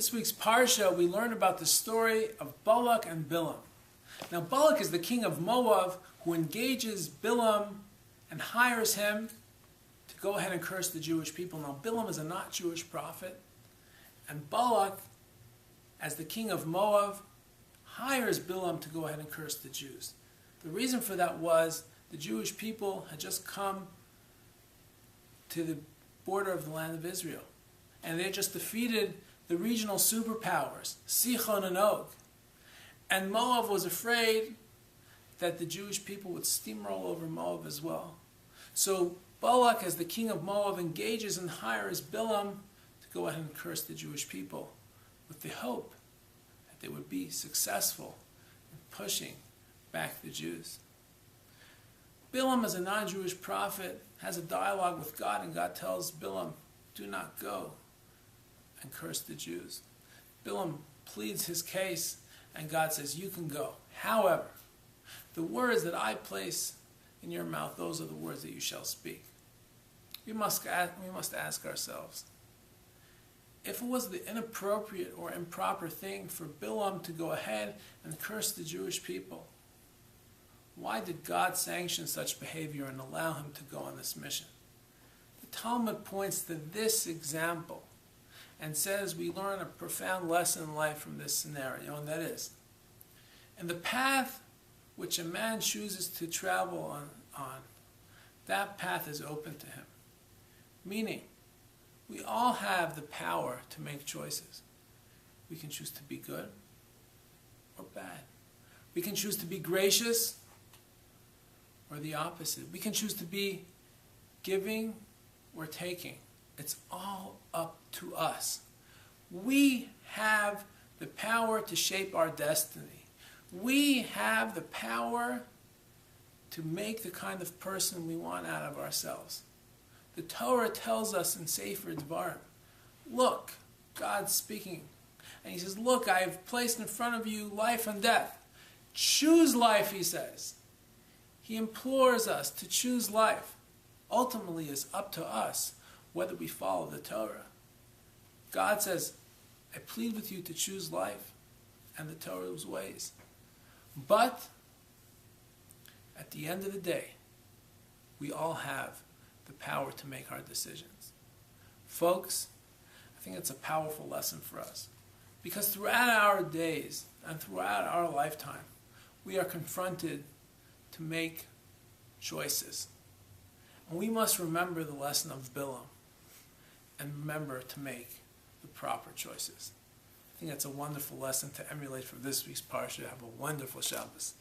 This week's Parsha, we learn about the story of Balak and Bilam. Now, Balak is the king of Moab who engages Bilam and hires him to go ahead and curse the Jewish people. Now, Bilam is a not Jewish prophet, and Balak, as the king of Moab, hires Bilam to go ahead and curse the Jews. The reason for that was the Jewish people had just come to the border of the land of Israel, and they had just defeated the regional superpowers, Sichon and Og. And Moab was afraid that the Jewish people would steamroll over Moab as well. So Balak, as the king of Moab, engages and hires Bilam to go ahead and curse the Jewish people with the hope that they would be successful in pushing back the Jews. Bilam, as a non-Jewish prophet, has a dialogue with God, and God tells Bilam, do not go and curse the Jews. Bilam pleads his case, and God says, you can go. However, the words that I place in your mouth, those are the words that you shall speak. We must ask ourselves, if it was the inappropriate or improper thing for Bilam to go ahead and curse the Jewish people, why did God sanction such behavior and allow him to go on this mission? The Talmud points to this example and says we learn a profound lesson in life from this scenario, and that is, in the path which a man chooses to travel on, that path is open to him. Meaning, we all have the power to make choices. We can choose to be good or bad. We can choose to be gracious or the opposite. We can choose to be giving or taking. It's all up to us. We have the power to shape our destiny. We have the power to make the kind of person we want out of ourselves. The Torah tells us in Sefer Dvarim, look, God's speaking, and he says, look, I have placed in front of you life and death. Choose life, he says. He implores us to choose life. Ultimately, it's up to us whether we follow the Torah. God says, I plead with you to choose life and the Torah's ways. But at the end of the day, we all have the power to make our decisions. Folks, I think it's a powerful lesson for us. Because throughout our days and throughout our lifetime, we are confronted to make choices. And we must remember the lesson of Bilam and remember to make the proper choices. I think that's a wonderful lesson to emulate for this week's Parsha. Have a wonderful Shabbos.